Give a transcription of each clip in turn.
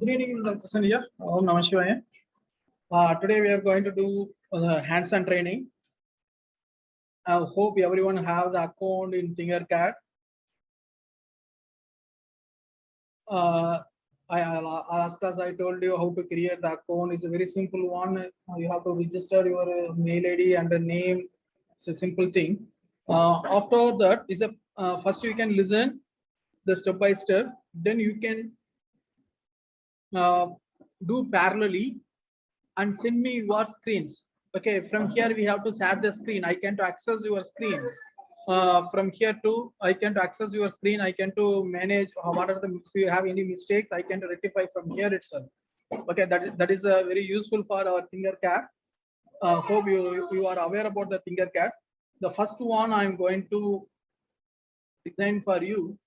Good evening, Prasanna here. Om Namah Shivaya. Today we are going to do hands-on training. I hope everyone have the account in Tinkercad. As I told you how to create the account is a very simple one. You have to register your mail ID and the name. It's a simple thing. After that is a first you can listen the step by step. Then you can do parallelly and send me your screens. Okay, from here we have to share the screen. I can to access your screen. From here to I can to access your screen. I can to manage what are the, if you have any mistakes, I can to rectify from here itself. Okay, that is very useful for our Tinkercad. Hope you are aware about the Tinkercad. The first one I'm going to design for you.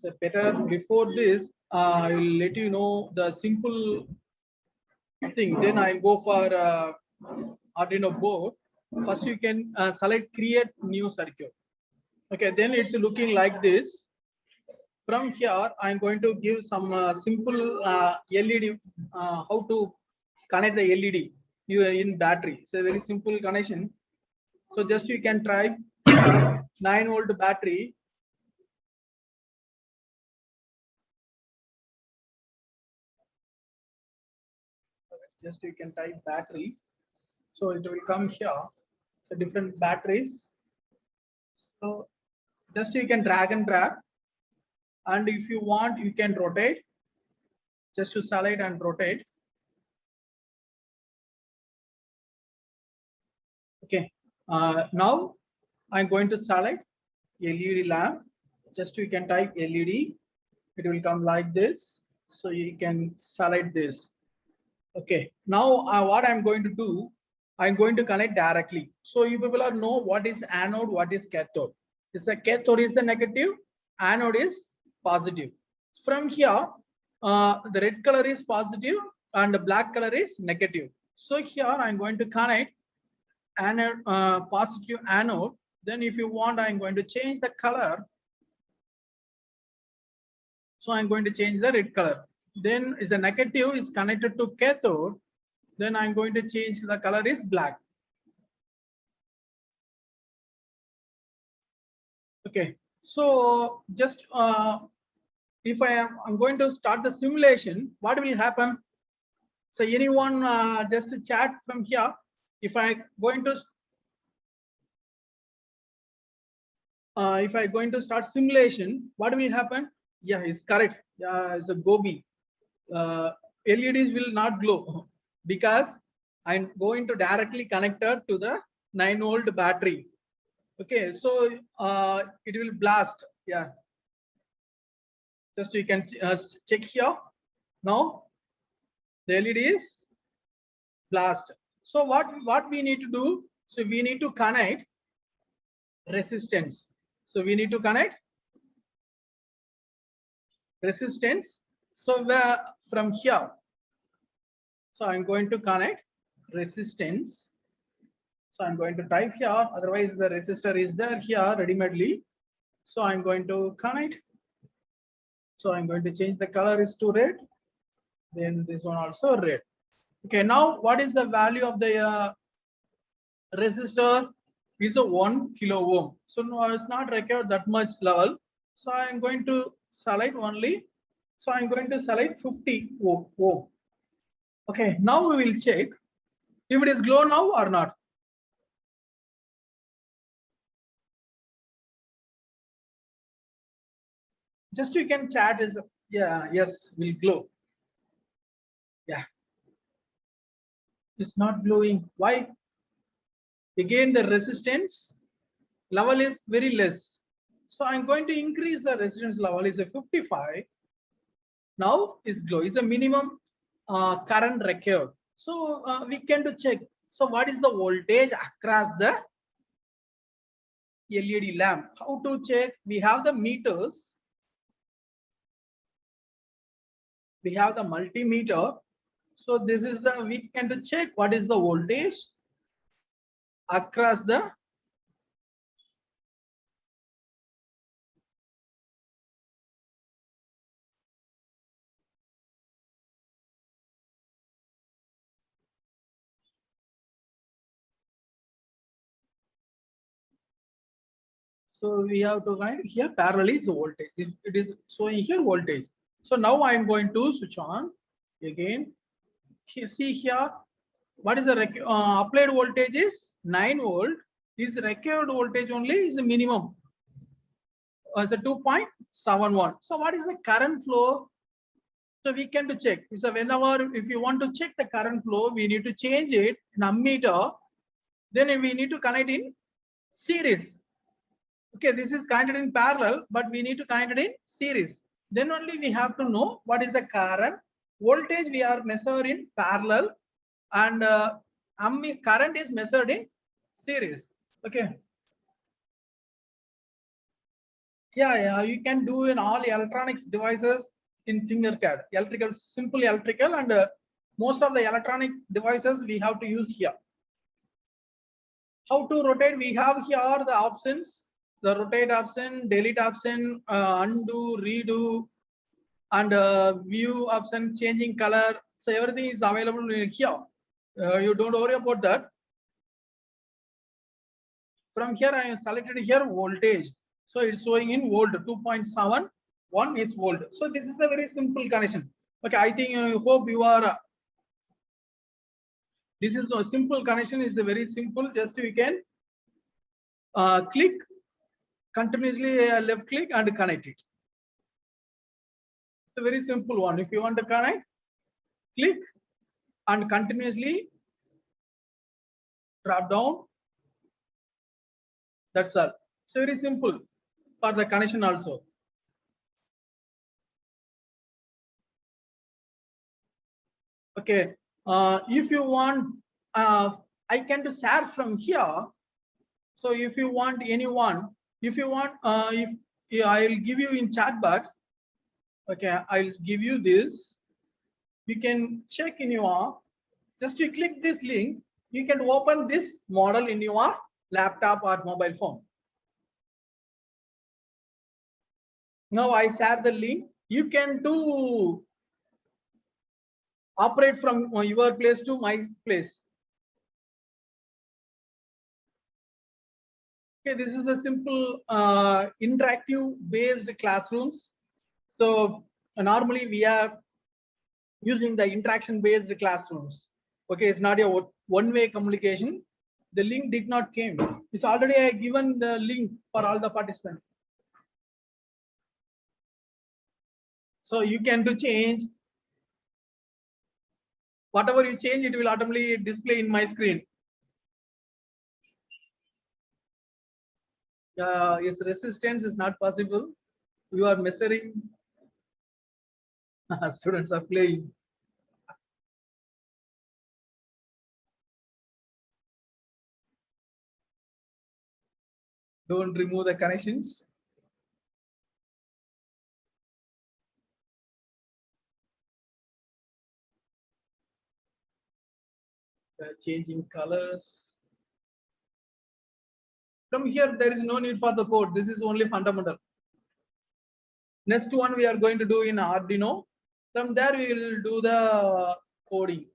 So better before this, I will let you know the simple thing. Then I go for Arduino board. First, you can select create new circuit. Okay, then it's looking like this. From here, I'm going to give some simple LED, how to connect the LED in battery. It's a very simple connection. So just you can try 9-volt battery. Just you can type battery. So it will come here. So different batteries. So just you can drag and drag. And if you want, you can rotate. Just to select and rotate. Okay. Now I'm going to select LED lamp. Just you can type LED. It will come like this. So you can select this. Okay. Now what I'm going to do, I'm going to connect directly. So you people are know what is anode, what is cathode. Is the cathode is the negative, anode is positive. From here, the red color is positive and the black color is negative. So here I'm going to connect anode, positive anode. Then if you want, I'm going to change the color. So I'm going to change the red color. Then is a negative is connected to cathode. Then I'm going to change the color is black. Okay. So just if I'm going to start the simulation, what will happen? So anyone just chat from here. If I going to start simulation, what will happen? Yeah, it's correct. It's a Gobi. LEDs will not glow because I'm going to directly connected to the 9-volt battery. Okay, so it will blast. Yeah, just you can check here. Now the LED is blast. So what we need to do? So we need to connect resistance. So we need to connect resistance. So where from here. So I'm going to connect resistance. So I'm going to type here. Otherwise, the resistor is there here ready-madely. So I'm going to connect. So I'm going to change the color is to red. Then this one also red. Okay. Now what is the value of the resistor? Is a 1 kilo ohm. So no, it's not required that much level. So I'm going to select only. So I'm going to select 50 ohm. Okay. Now we will check if it is glow now or not. Just you can chat is yeah, yes, will glow. Yeah, it's not glowing. Why? Again, the resistance level is very less. So I'm going to increase the resistance level is a 55. Now is glow is a minimum current required. So we can to check. So what is the voltage across the LED lamp? How to check? We have the meters. We have the multimeter. So this is the we can to check what is the voltage across the So we have to connect here parallel is voltage. It is showing here voltage. So now I am going to switch on again. See here, what is the applied voltage is 9 volt. Is required voltage only is the minimum. As a 2.71. So what is the current flow? So we can to check. So whenever if you want to check the current flow, we need to change it in ammeter. Then we need to connect in series. Okay, this is connected in parallel, but we need to connect it in series. Then only we have to know what is the current voltage we are measured in parallel, and current is measured in series. Okay. Yeah, you can do in all electronics devices in Tinkercad. Electrical, simple electrical, and most of the electronic devices we have to use here. How to rotate? We have here the options: the rotate option, delete option, undo, redo, and view option, changing color. So everything is available in here. You don't worry about that. From here, I have selected here voltage. So it's showing in volt 2.71 is volt. So this is a very simple connection. Okay, I think I hope you are. This is a simple connection. Is a very simple. Just you can click continuously left click and connect it. It's a very simple one. If you want to connect, click and continuously drop down. That's all. It's very simple for the connection also. Okay, if you want, I can to share from here. So if you want anyone, if you want, if I'll give you in chat box. Okay, I'll give you this. You can check in your. Just to click this link, you can open this model in your laptop or mobile phone. Now I share the link. You can do operate from your place to my place. Okay, this is the simple interactive based classrooms. So normally we are using the interaction based classrooms. Okay, it's not a one-way communication. The link did not came. It's already given the link for all the participants. So you can do change. Whatever you change, it will automatically display in my screen. Its resistance is not possible. You are measuring. Students are playing. Don't remove the connections. Changing colors. From here, there is no need for the code. This is only fundamental. Next one we are going to do in Arduino. From there, we will do the coding.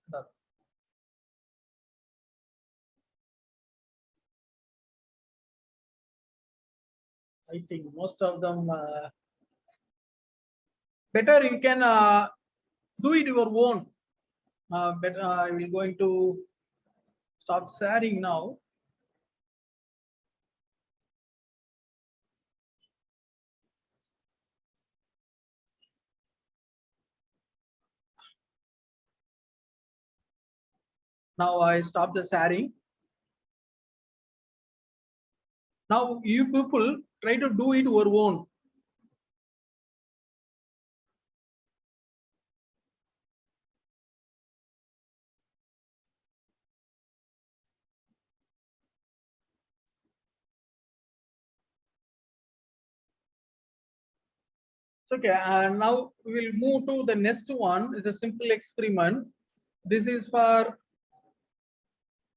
I think most of them better you can do it your own. But I will going to stop sharing now. Now I stop the sharing. Now you people try to do it your own. Okay, and now we will move to the next one. It's a simple experiment. This is for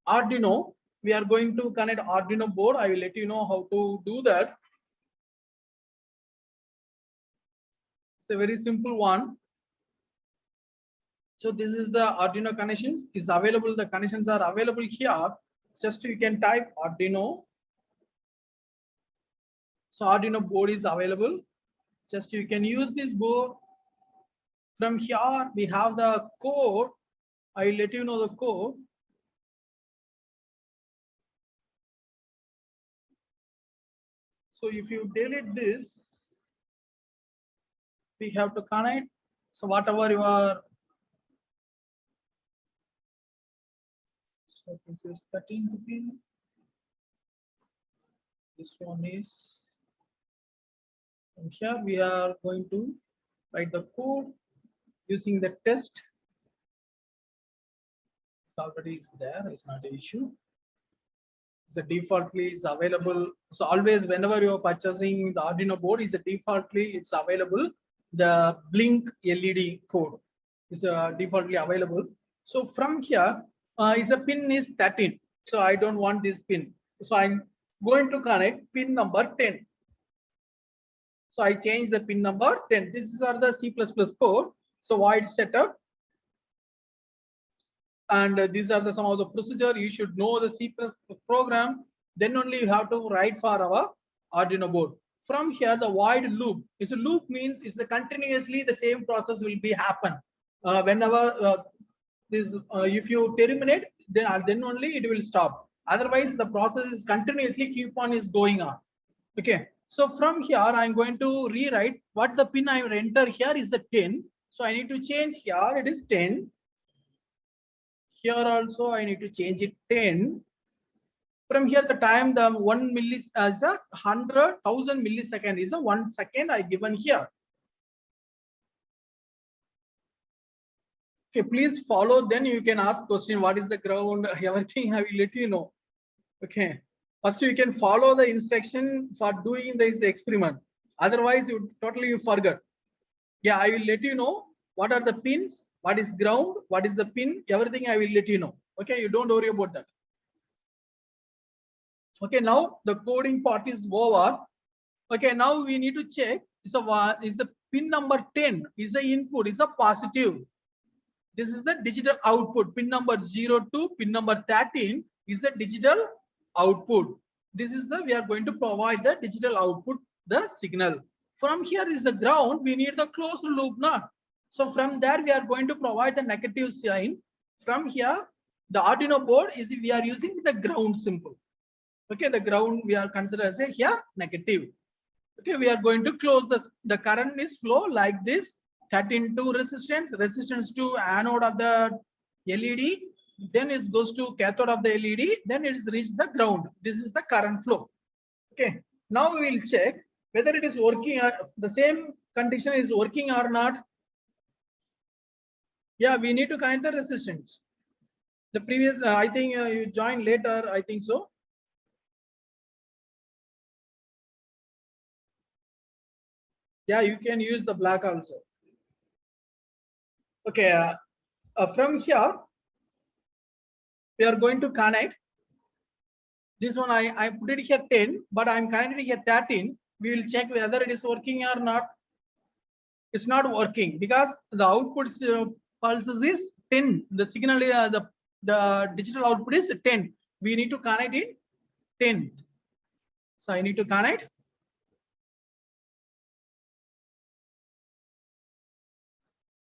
Arduino. We are going to connect Arduino board. I will let you know how to do that. It's a very simple one. So this is the Arduino connections is available. The connections are available here. Just you can type Arduino. So Arduino board is available. Just you can use this board. From here, we have the code. I will let you know the code. So if you delete this, we have to connect. So whatever you are, so this is 13th pin. This one is, and here we are going to write the code using the test. It's already there, it's not an issue. The defaultly is available. So always whenever you are purchasing the Arduino board, is a defaultly it's available. The blink LED code is defaultly available. So from here is a pin is 13. So I don't want this pin. So I'm going to connect pin number 10. So I change the pin number 10. This is the C++ code. So void setup. And these are the some of the procedure. You should know the C++ program. Then only you have to write for our Arduino board. From here, the void loop is a loop means is the continuously the same process will be happen. Whenever this if you terminate, then only it will stop. Otherwise, the process is continuously keep on is going on. Okay. So from here, I'm going to rewrite what the pin I enter here is the 10. So I need to change here. It is 10. Here also I need to change it 10. From here the time the 1 millis as a 100,000 millisecond is a 1 second I given here. Okay, please follow. Then you can ask question. What is the ground? Everything I will let you know. Okay. First you can follow the instruction for doing this experiment. Otherwise you totally forget. Yeah, I will let you know what are the pins, what is ground, what is the pin, everything I will let you know. Okay, you don't worry about that. Okay, now the coding part is over. Okay, now we need to check is the pin number 10 is the input, is a positive. This is the digital output. Pin number 02, pin number 13 is the digital output. This is the we are going to provide the digital output, the signal. From here is the ground. We need the closed loop now. So from there we are going to provide the negative sign. From here the Arduino board is we are using the ground symbol. Okay, the ground we are consider as a here negative. Okay, we are going to close the current is flow like this. 13 to resistance to anode of the LED, then it goes to cathode of the LED, then it is reached the ground. This is the current flow. Okay, now we will check whether it is working. The same condition is working or not. Yeah, we need to connect the resistance. The previous, I think you joined later. I think so. Yeah, you can use the black also. Okay, from here, we are going to connect. This one I put it here 10, but I'm connecting here 13. We will check whether it is working or not. It's not working because the output pulses is 10. The signal the digital output is 10. We need to connect it 10. So I need to connect.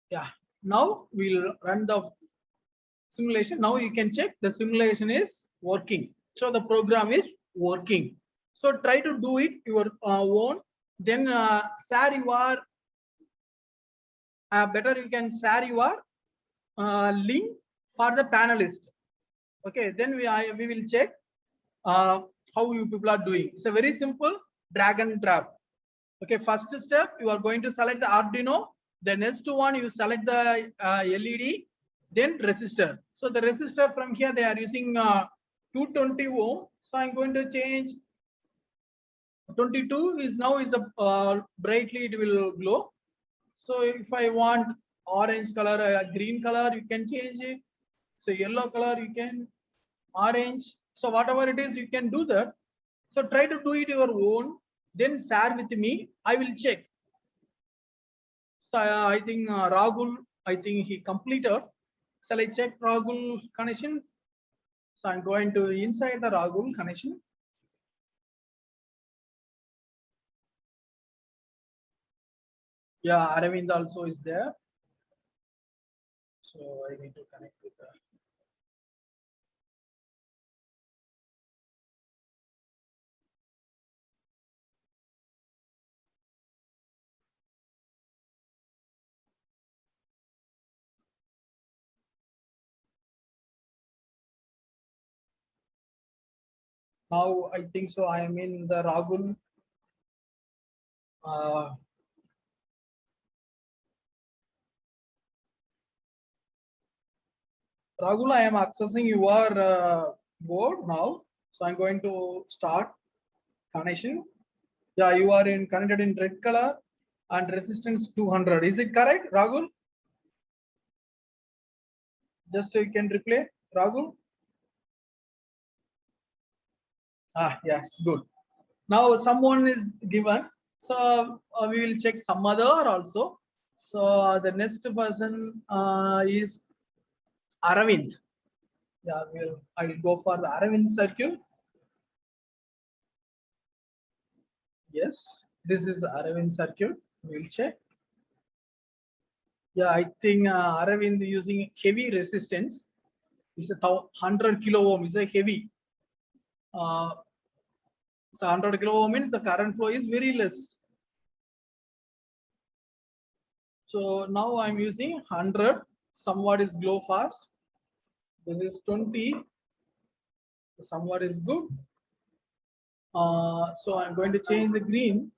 Yeah. Now we'll run the simulation. Now you can check the simulation is working. So the program is working. So try to do it your own. Then share your better you can share your link for the panelist. Okay, then we will check how you people are doing. It's a very simple drag and drop. Okay, first step you are going to select the Arduino. The next one you select the LED, then resistor. So the resistor from here they are using 220 ohm. So I'm going to change 22 is now is a brightly it will glow. So if I want orange color, green color, you can change it. So yellow color you can orange. So whatever it is you can do that. So try to do it your own. Then share with me. I will check. So I think Rahul, I think he completed. Shall I check Rahul connection? So I'm going to inside the Rahul connection. Yeah, Aravind also is there. So I need to connect with the. Now I think so. I am in the Ragul. Ragul, I am accessing your board now. So I'm going to start connection. Yeah, you are in connected in red color and resistance 200. Is it correct, Ragul? Just you can replay, Ragul. Ah, yes, good. Now someone is given. So we will check some other also. So the next person is Aravind. Yeah, I will go for the Aravind circuit. Yes, this is Aravind circuit. We'll check. Yeah, I think Aravind using heavy resistance. It's a 100 kilo ohm. Is a heavy. So 100 kilo ohm means the current flow is very less. So now I'm using 100. Somewhat is glow fast. This is 20. Somewhat is good. So I'm going to change the green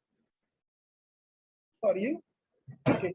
for you. Okay.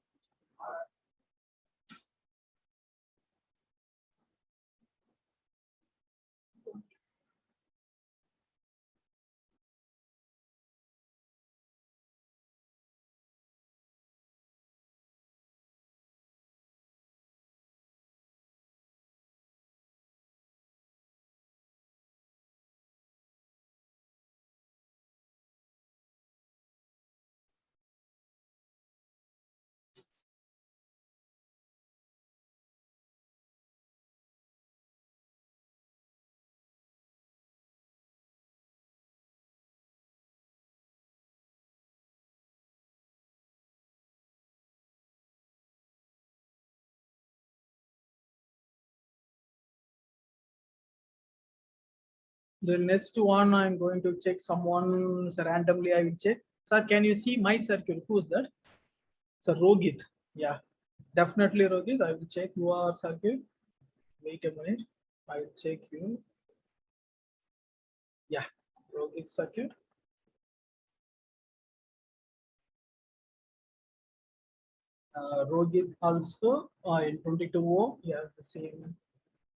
The next one I'm going to check someone randomly. I will check. Sir, can you see my circuit? Who's that? So Rohit. Yeah, definitely Rohit. I will check your circuit. Wait a minute. I will check you. Yeah, Rohit circuit. Rohit also in 22 ohm. Yeah, the same.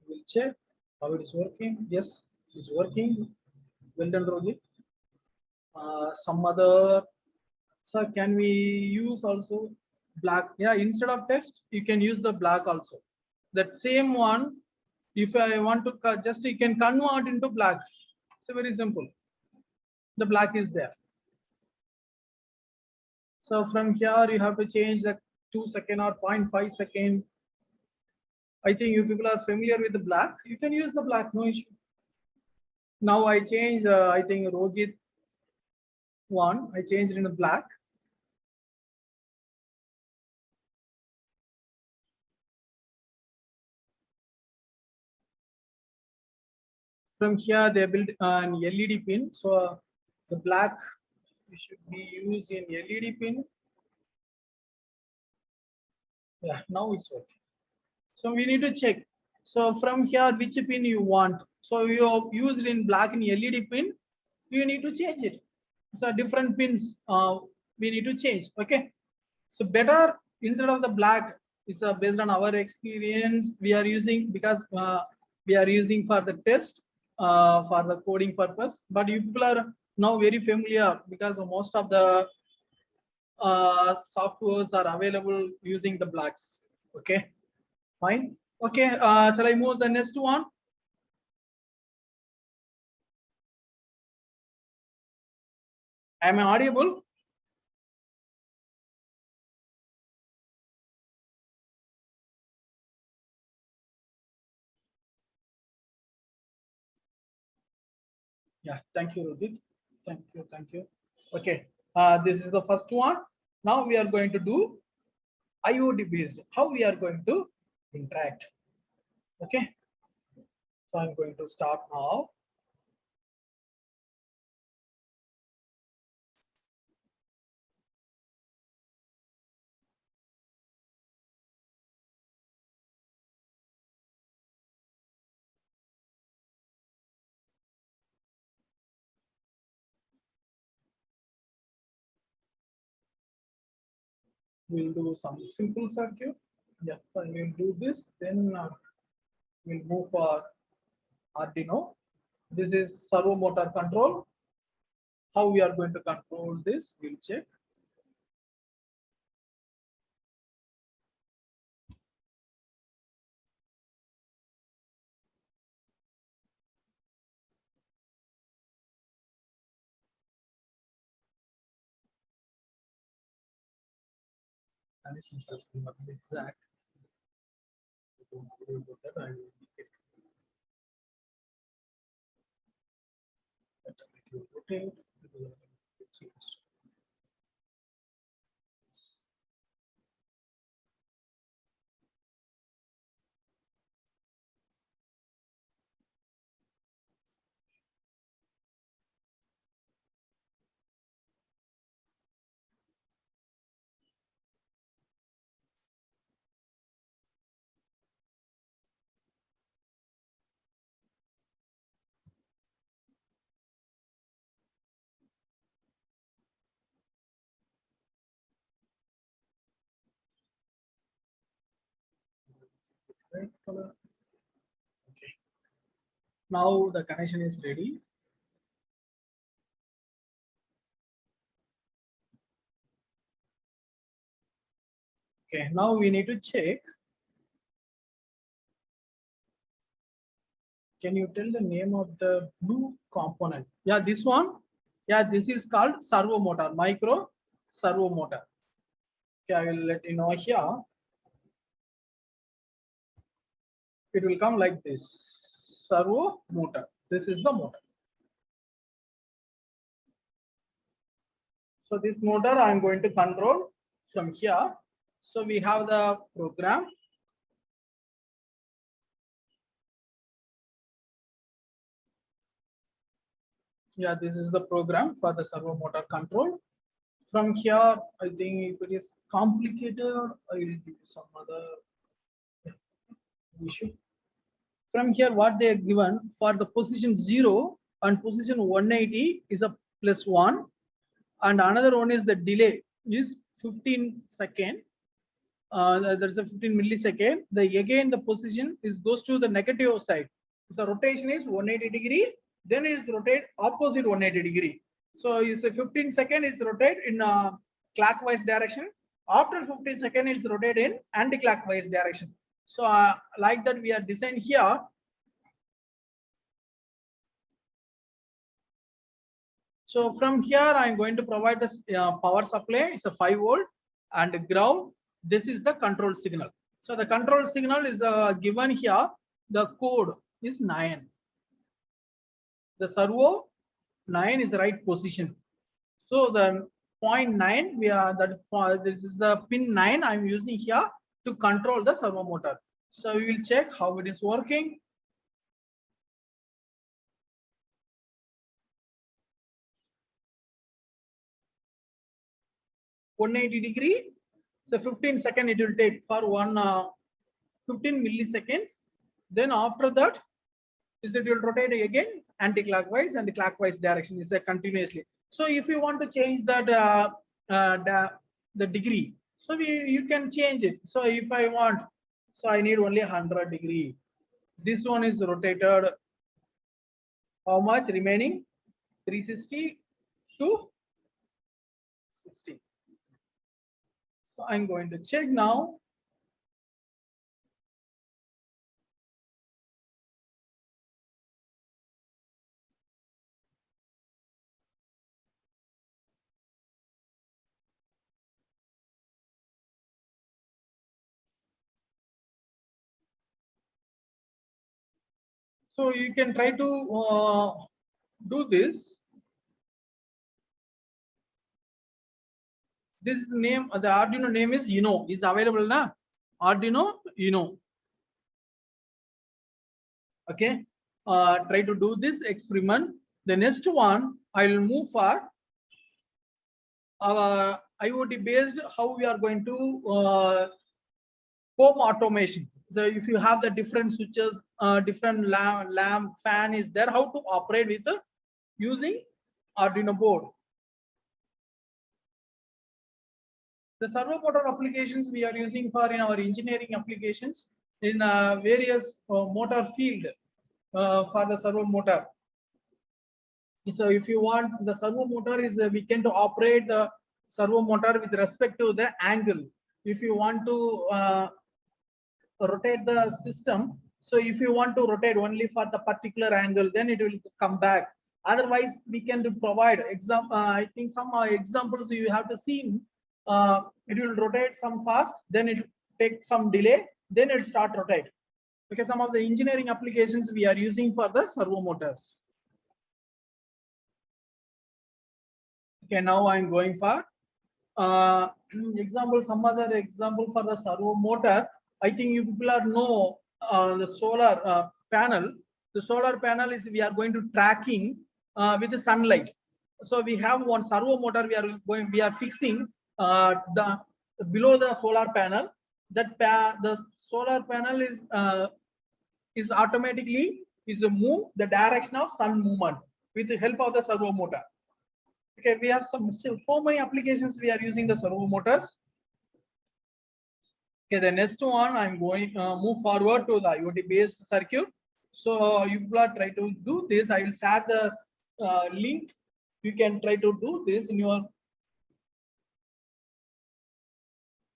We'll check how it is working. Yes, it's working. Well done, Rohit. Some other. Sir, can we use also black? Yeah, instead of text, you can use the black also. That same one, if I want to just you can convert into black. It's very simple. The black is there. So from here, you have to change the 2 second or 0.5 second. I think you people are familiar with the black. You can use the black, no issue. Now I change, I think Rohit one, I changed in the black. From here, they build an LED pin. So the black should be used in LED pin. Yeah, now it's working. So we need to check. So from here, which pin you want. So you have used in black in LED pin, you need to change it. So different pins we need to change. Okay. So better instead of the black, it's based on our experience. We are using because we are using for the test for the coding purpose. But you people are now very familiar because most of the softwares are available using the blacks. Okay, fine. Okay, shall I move the next one? Am I audible? Yeah, thank you, Rudit. Thank you, thank you. Okay, this is the first one. Now we are going to do IoT based, how we are going to interact. Okay, so I'm going to start now. We'll do some simple circuit. Yeah, so we'll do this, then we'll move for Arduino. This is servo motor control. How we are going to control this, we'll check. Exact. Rotate. Right color. Okay. Now the connection is ready. Okay, now we need to check. Can you tell the name of the blue component? Yeah, this one. Yeah, this is called servo motor, micro servo motor. Okay, I will let you know here. It will come like this. Servo motor. This is the motor. So this motor I am going to control from here. So we have the program. Yeah, this is the program for the servo motor control. From here, I think if it is complicated, I will give you some other issue. From here, what they are given for the position 0 and position 180 is a +1, and another one is the delay is 15 second. There's a 15 millisecond. Again the position is goes to the negative side. The rotation is 180 degree, then it is rotate opposite 180 degree. So you say 15 second is rotate in clockwise direction. After 15 second is rotate in anti-clockwise direction. So like that we are designed here. So from here I'm going to provide this power supply. It's a 5 volt and ground. This is the control signal. So the control signal is given here. The code is 9. The servo 9 is the right position. So the 0.9 we are that this is the pin 9 I'm using here to control the servo motor. So we will check how it is working. (180 degree). So 15 second it will take for 15 milliseconds. Then after that, is it will rotate again anti-clockwise and clockwise direction is continuously. So if you want to change that the degree, so you can change it. So if I want, so I need only 100 degree. This one is rotated. How much remaining? 360 to 60. So I'm going to check now. So you can try to do this. This name, the Arduino name is Uno, is available na? Arduino Uno. Okay, try to do this experiment. The next one I will move for our IoT based, how we are going to home automation. So if you have the different switches, different lamp, fan is there, how to operate with using Arduino board. The servo motor applications we are using for in our engineering applications in various motor field for the servo motor. So if you want, the servo motor is we can to operate the servo motor with respect to the angle. If you want to rotate the system, so if you want to rotate only for the particular angle, then it will come back. Otherwise, we can provide example. I think some examples you have to see. It will rotate some fast, then it take some delay, then it start rotate. Because some of the engineering applications we are using for the servo motors. Okay, now I'm going for example, some other example for the servo motor. I think you people are know the solar panel. The solar panel is we are going to tracking with the sunlight. So we have one servo motor we are fixing the below the solar panel. That the solar panel is automatically move the direction of sun movement with the help of the servo motor. Okay, we have so many applications we are using the servo motors. Okay, the next one I'm going move forward to the IoT based circuit. So you try to do this. I will share the link. You can try to do this in your,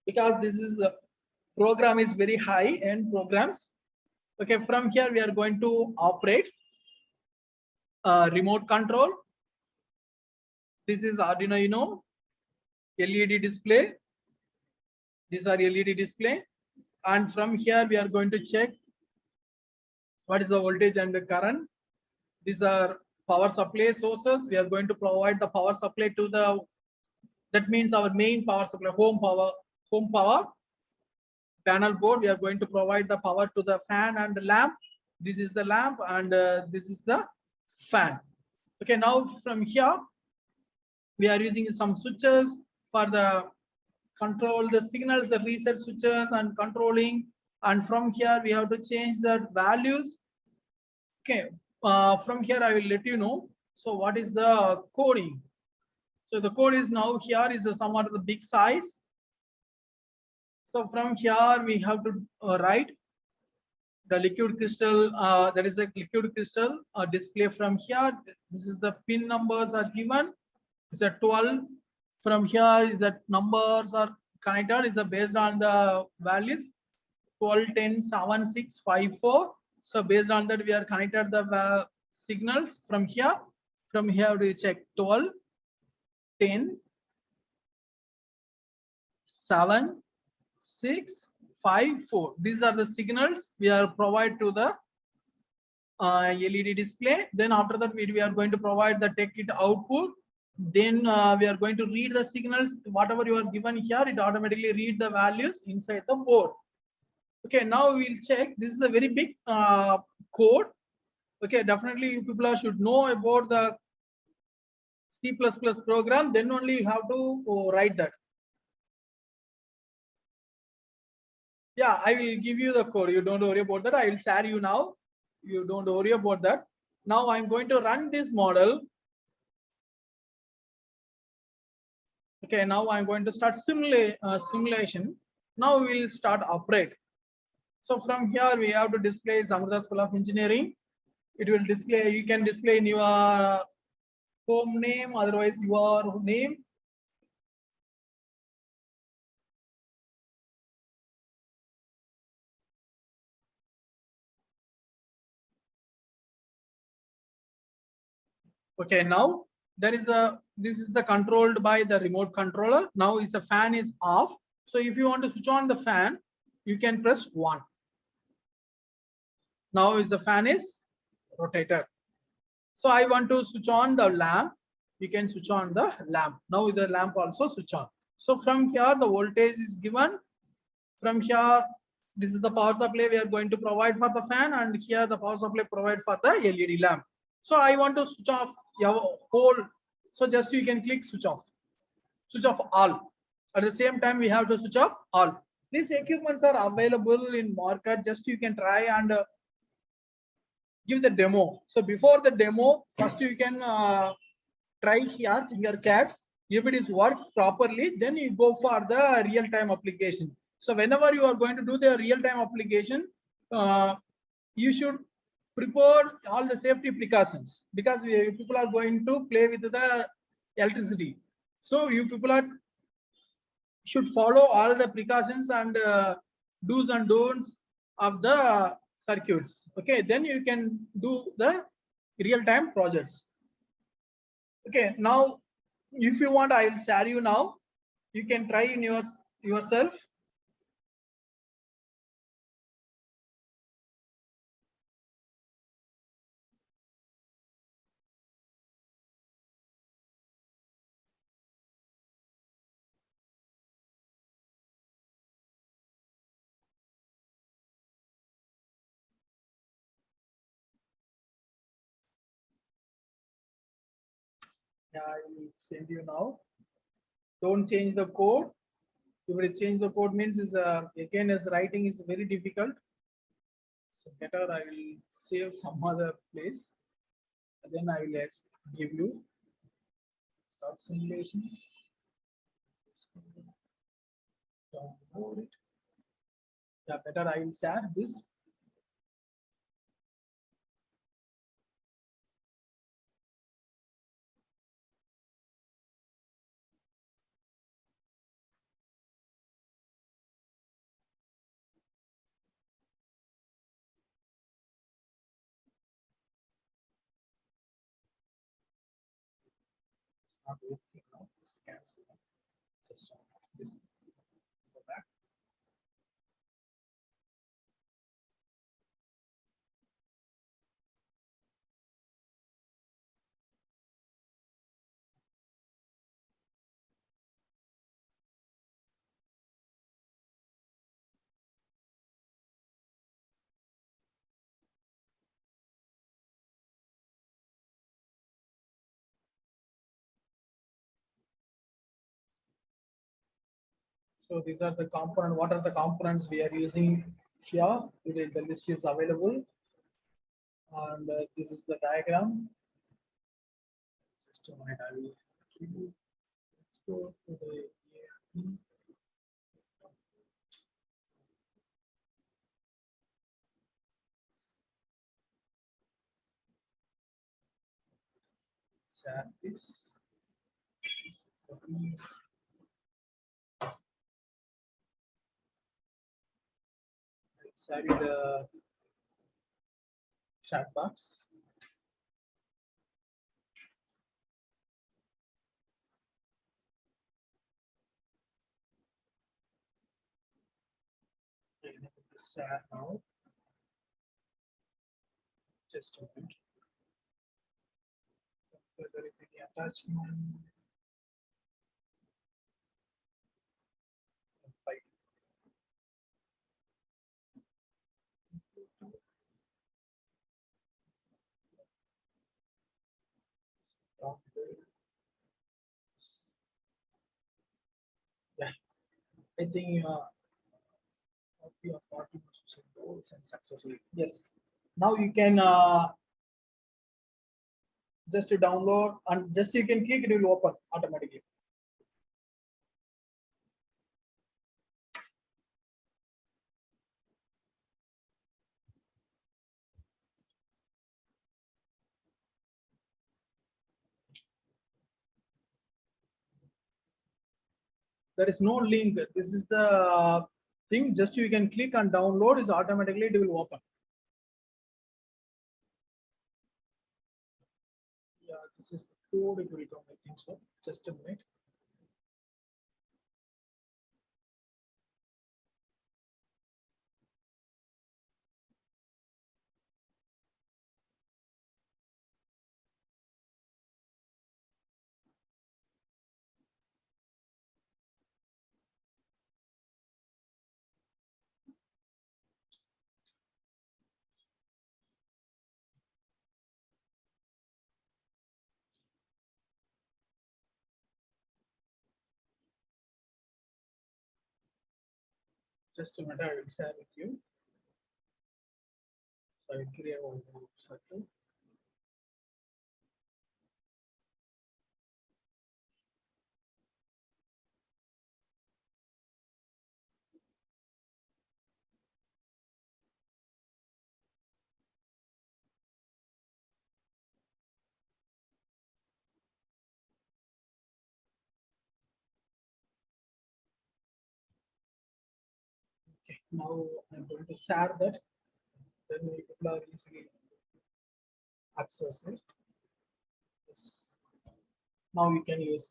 because this is a program is very high end programs. Okay, from here we are going to operate remote control. This is Arduino Uno, LED display. These are LED display, and from here we are going to check what is the voltage and the current. These are power supply sources. We are going to provide the power supply to the, that means our main power supply, home power panel board. We are going to provide the power to the fan and the lamp. This is the lamp and this is the fan. Okay, now from here we are using some switches for the control the signals, the reset switches and controlling. And from here we have to change the values. Okay, from here I will let you know. So what is the coding? So the code is now here is somewhat of the big size. So from here we have to write the liquid crystal. That is a liquid crystal display. From here, this is the pin numbers are given. It's a 12. From here is that numbers are connected is based on the values 12, 10, 7, 6, 5, 4. So based on that we are connected the signals from here. From here we check 12, 10, 7, 6, 5, 4. These are the signals we are provide to the LED display. Then after that we are going to provide the take it output. Then we are going to read the signals. Whatever you are given here, it automatically read the values inside the board. Okay, now we'll check. This is a very big code. Okay, definitely you people should know about the C++ program. Then only you have to write that. Yeah, I will give you the code. You don't worry about that. I will share you now. You don't worry about that. Now I'm going to run this model. Okay, now I'm going to start simulation. Now we will start operate. So from here we have to display Samruddha School of Engineering. It will display, you can display in your home name, otherwise your name. Okay, now there is this is the controlled by the remote controller. Now is the fan is off. So if you want to switch on the fan, you can press 1. Now is the fan is rotated. So I want to switch on the lamp. You can switch on the lamp. Now the lamp also switch on. So from here, the voltage is given. From here, this is the power supply we are going to provide for the fan, and here the power supply provide for the LED lamp. So I want to switch off your whole. So just you can click switch off all. At the same time, we have to switch off all. These equipments are available in market. Just you can try and give the demo. So before the demo, first you can try here Tinkercad. If it is worked properly, then you go for the real-time application. So whenever you are going to do the real-time application, you should prepare all the safety precautions, because people are going to play with the electricity. So you people are should follow all the precautions and do's and don'ts of the circuits. Okay, then you can do the real-time projects. Okay, now if you want, I will share you now. You can try in yourself. Yeah, I will send you now. Don't change the code. If it change the code means is again as writing is very difficult. So better I will save some other place. And then I will give you start simulation. Download it. Yeah, better I will share this. It's not working now. Just cancel. Just go back. So these are the component. What are the components we are using here? The list is available, and this is the diagram. Just a minute, I will give you. Let's go to the ERP. Share this. Share the chat box. Share now. Just a minute. If there is any attachment. Right. Yeah, I think you are 40% goals and successfully. Yes. Now you can just to download and just you can click, it will open automatically. There is no link. This is the thing. Just you can click and download. Is automatically it will open. Yeah, this is the code. It will come. I think so. Just a minute. Just a minute, I will share with you. So I will create one more circle. Okay, now I'm going to share that. Then people are easily access it. Yes. Now we can use.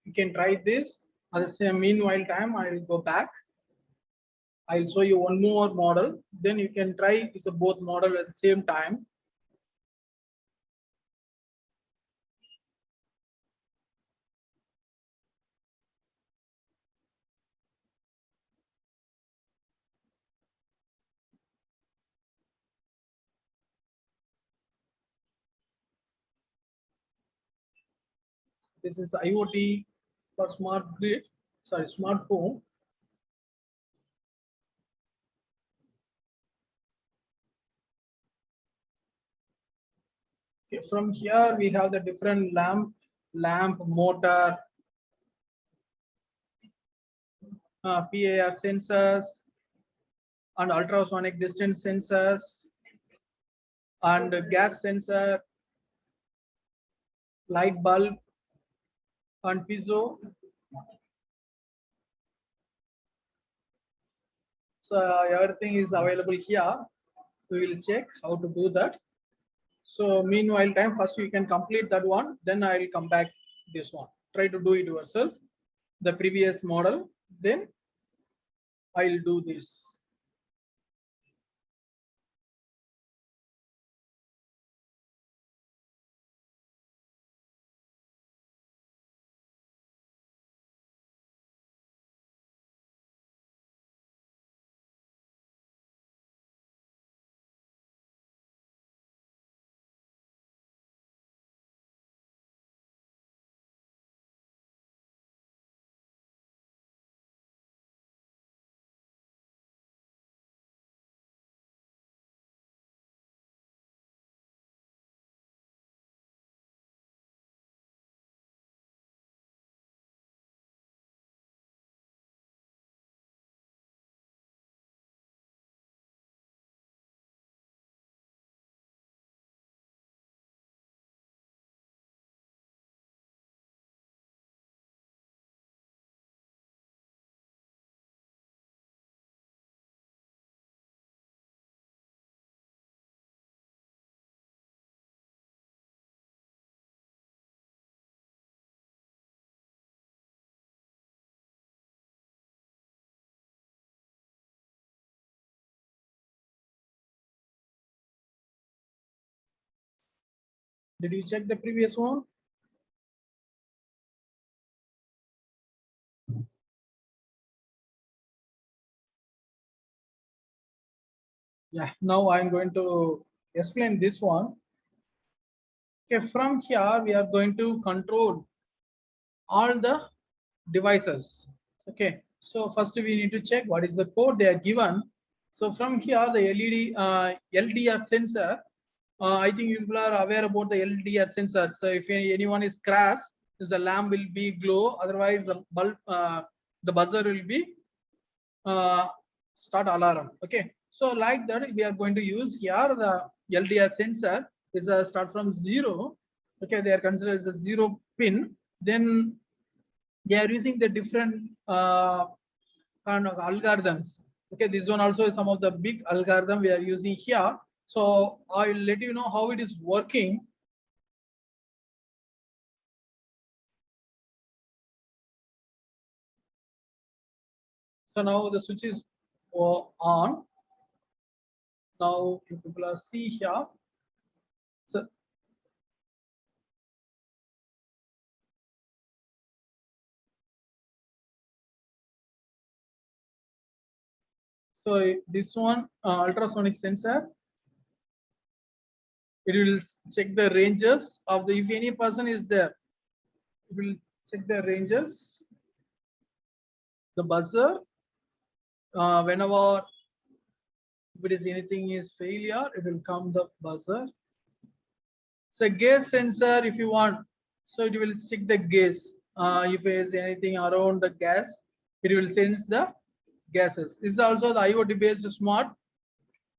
You can try this. At the same meanwhile time, I will go back. I'll show you one more model. Then you can try this both model at the same time. This is IoT for smart grid, sorry, smart home. Okay, from here we have the different lamp, motor, PIR sensors, and ultrasonic distance sensors, and gas sensor, light bulb, and piezo. So everything is available here. We will check how to do that. So meanwhile time, first you can complete that one, then I will come back this one. Try to do it yourself, the previous model, then I will do this. Did you check the previous one? Yeah, now I'm going to explain this one. Okay, from here we are going to control all the devices. Okay, so first we need to check what is the code they are given. So from here the LED LDR sensor, I think you people are aware about the LDR sensor. So if anyone is crashed, the lamp will be glow, otherwise the bulb, the buzzer will be uh, start alarm. Okay, so like that we are going to use here the LDR sensor is a start from 0. Okay, they are considered as a 0 pin. Then they are using the different kind of algorithms. Okay, this one also is some of the big algorithm we are using here. So I will let you know how it is working. So now the switch is on. Now you people are see here. So this one ultrasonic sensor. It will check the ranges of the, if any person is there, it will check the ranges, the buzzer, whenever if it is anything is failure, it will come the buzzer. So gas sensor, if you want, so it will check the gas. If there is anything around the gas, it will sense the gases. This is also the IoT based smart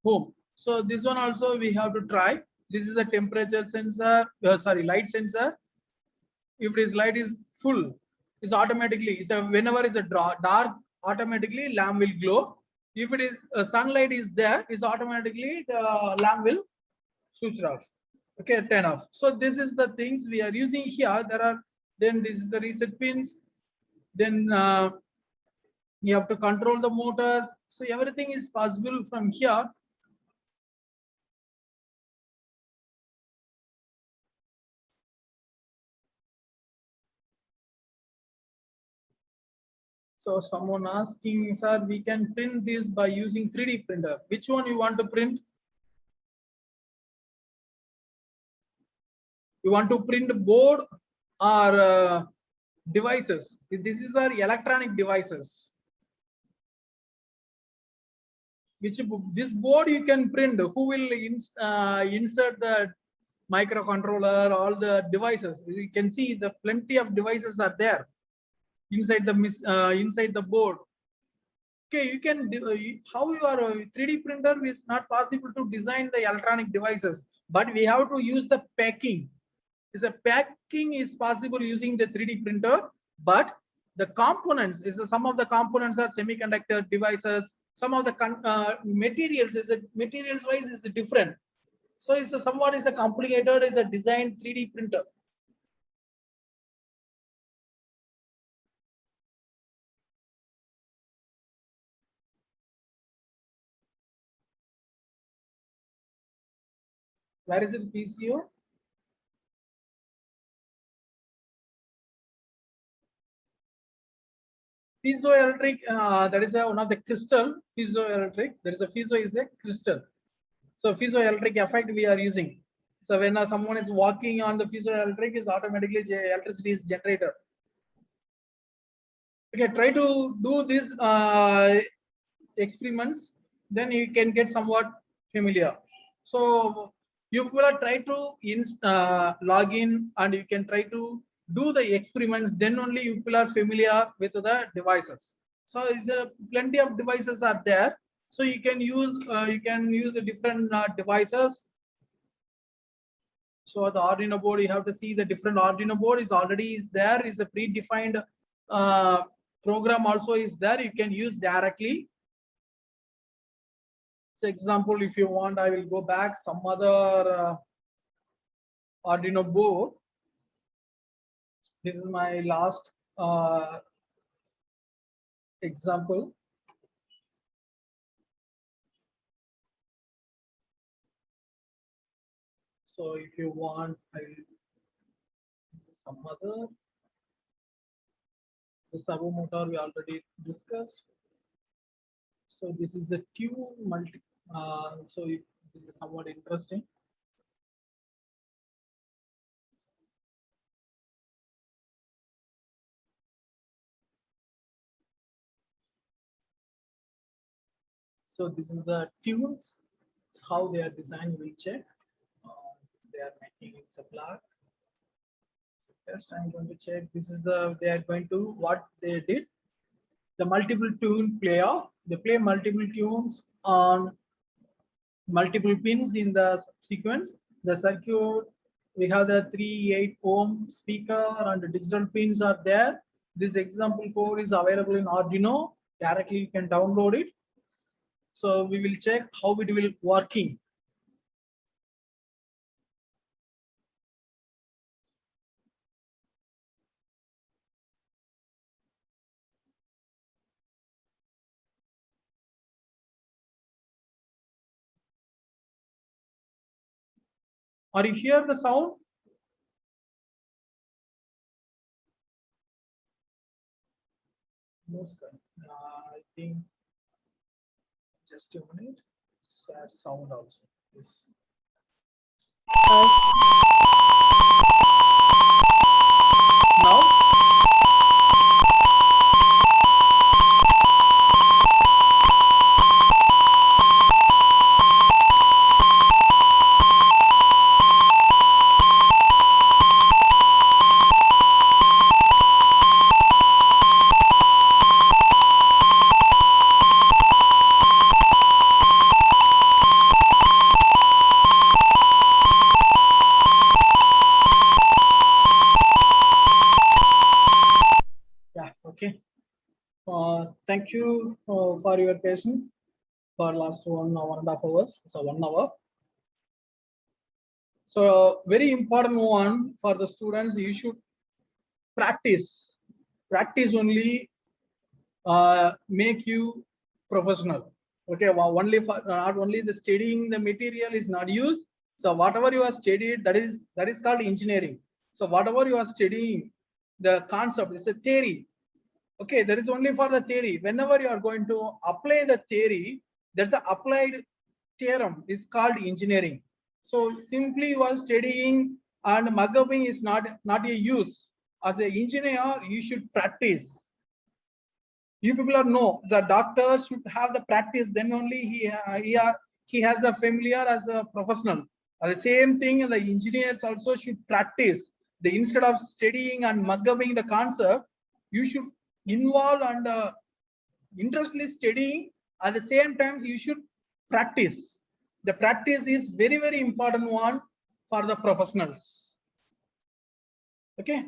home. So this one also we have to try. This is the temperature sensor, sorry, light sensor. If this light is full, it's automatically, so whenever it's a dark, automatically lamp will glow. If it is sunlight is there, it's automatically the lamp will switch off. Okay, turn off. So this is the things we are using here. There are, then this is the reset pins. Then you have to control the motors. So everything is possible from here. So someone asking, sir, we can print this by using 3D printer. Which one you want to print? You want to print board or devices? This is our electronic devices. Which this board you can print. Who will insert the microcontroller, all the devices? You can see the plenty of devices are there inside the board. Okay, you can how your 3D printer is not possible to design the electronic devices, but we have to use the packing. Is a packing is possible using the 3D printer, but the components is some of the components are semiconductor devices. Some of the materials is materials wise is different. So it's somewhat is a complicated is a design 3D printer. Where is it PCO? Piezoelectric, that is one of the crystal. Piezoelectric, there is a piezo is a crystal. So piezoelectric effect we are using. So when someone is walking on the piezoelectric, is automatically electricity is generated. Okay, try to do these experiments, then you can get somewhat familiar. So you will try to log in and you can try to do the experiments, then only you will are familiar with the devices. So is plenty of devices are there, so you can use the different devices. So the Arduino board, you have to see the different Arduino board is already is there, is a predefined program also is there, you can use directly. So example, if you want, I will go back some other Arduino board. This is my last example. So if you want, I will some other. The servo motor we already discussed. So this is the tune multi. So if this is somewhat interesting. So this is the tunes, how they are designed. We'll check. They are making it a black. First, I'm going to check. This is the they are going to what they did. The multiple tune player. They play multiple tunes on multiple pins in the sequence. The circuit, we have the 3.8 ohm speaker and the digital pins are there. This example code is available in Arduino. Directly you can download it. So we will check how it will working. Are you hear the sound? No, sir. I think just a minute. Sad sound also. Yes. Now, yeah, okay. Thank you for your patience for last 1.5 hours. So 1 hour. So very important one for the students. You should practice. Practice only make you professional. Okay, well, only for not only the studying the material is not used. So whatever you are studied, that is called engineering. So whatever you are studying, the concept is a theory. Okay, that is only for the theory. Whenever you are going to apply the theory, that's an applied theorem. Is called engineering. So simply you are studying and mugging is not a use. As an engineer, you should practice. You people are know the doctor should have the practice, then only he has the familiar as a professional. The same thing, the engineers also should practice. The instead of studying and mugging the concept, you should involve and interestly studying. At the same time, you should practice. The practice is very important one for the professionals. Okay,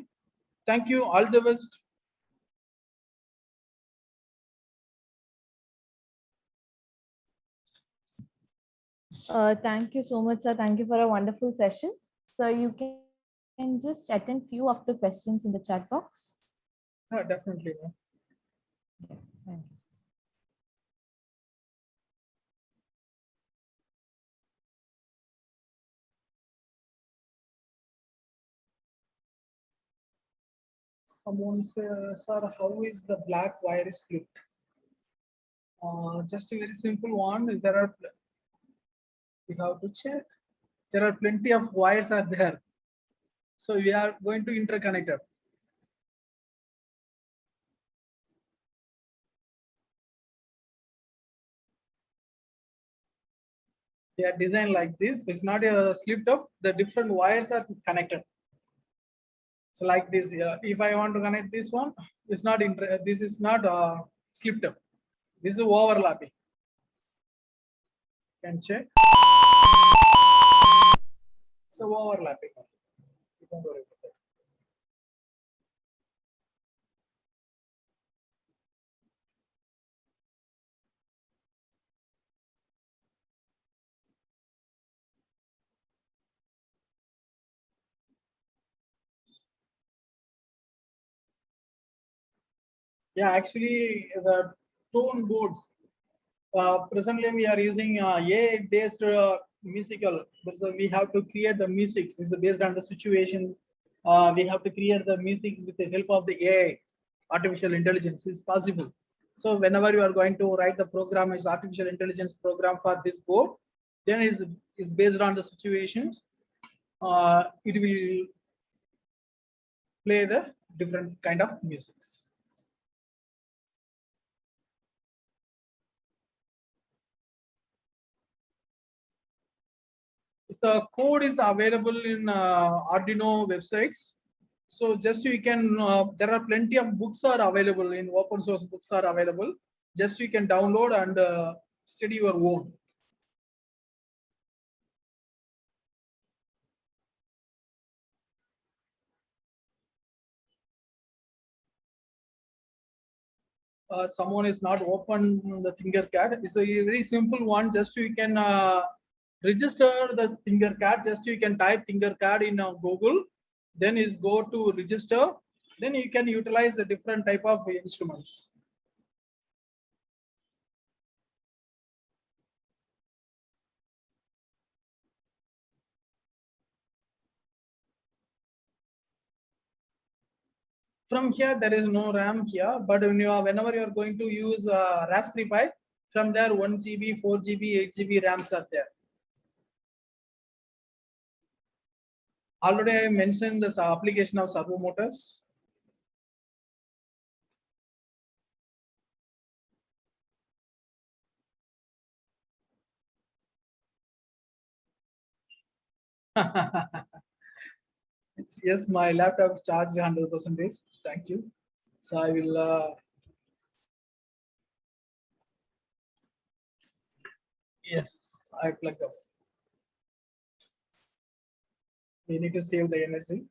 thank you. All the best. Thank you so much, sir. Thank you for a wonderful session. So you can just attend few of the questions in the chat box. Definitely. Yeah, thanks. Someone says, sir, how is the black wire split? Just a very simple one. There are, we have to check. There are plenty of wires are there. So we are going to interconnect it. They are designed like this. It's not a slipped up. The different wires are connected. So like this, if I want to connect this one, it's not this is not slipped up. This is overlapping. Can check. So overlapping. Don't worry about that. Yeah, actually the tone boards. Presently we are using AI based musical. So we have to create the music. This is based on the situation. We have to create the music with the help of the AI. Artificial intelligence is possible. So whenever you are going to write the program is artificial intelligence program for this board, then is based on the situations. It will play the different kind of music. The code is available in Arduino websites. So just you can, there are plenty of books are available in open source books are available. Just you can download and study your own. Someone is not open the Tinkercad. It's a very simple one. Just you can register the Tinkercad. Just you can type Tinkercad in Google. Then is go to register. Then you can utilize the different type of instruments. From here, there is no RAM here, but when whenever you are going to use Raspberry Pi, from there 1 GB, 4 GB, 8 GB RAMs are there. Already I mentioned the application of servo motors. Yes, my laptop is charged 100%. Thank you. So I will. Yes, I plug off. We need to save the energy.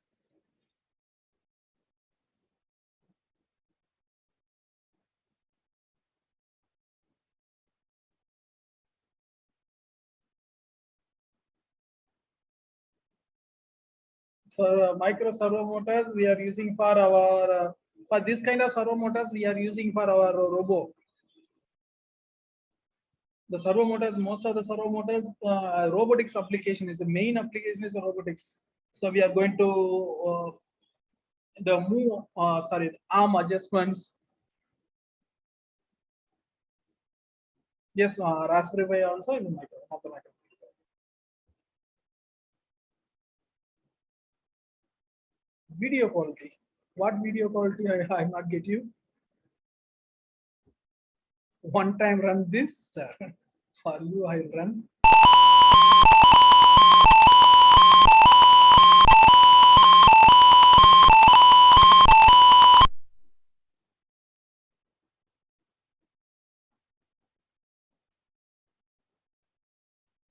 So micro servo motors we are using for our for this kind of servo motors we are using for our robo. The servo motors, most of the servo motors, robotics application is the main application is robotics. So we are going to the move, sorry, the arm adjustments. Yes, Raspberry Pi also is a micro, not the micro. Video quality. What video quality? I not get you. One time run this, sir. For you, I run.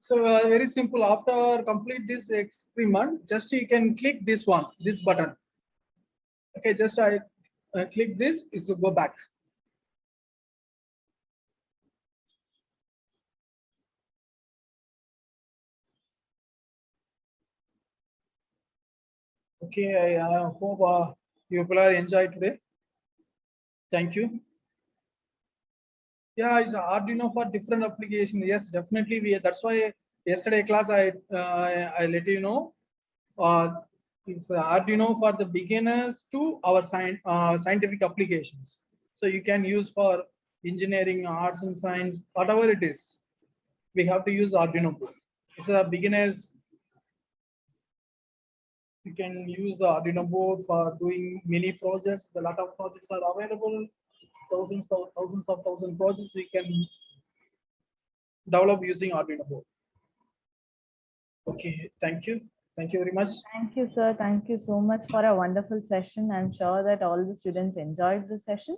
So very simple. After complete this experiment, just you can click this one, this button. Okay, just I click this is to go back. Okay, I hope you people are enjoyed today. Thank you. Yeah, it's Arduino for different application. Yes, definitely. That's why yesterday class I let you know. Is Arduino for the beginners to our scientific applications. So you can use for engineering, arts and science, whatever it is. We have to use Arduino board. It's a beginners. You can use the Arduino board for doing many projects. A lot of projects are available. Thousands of projects we can develop using Arduino board. Okay, thank you. Thank you very much. Thank you, sir. Thank you so much for a wonderful session. I'm sure that all the students enjoyed the session.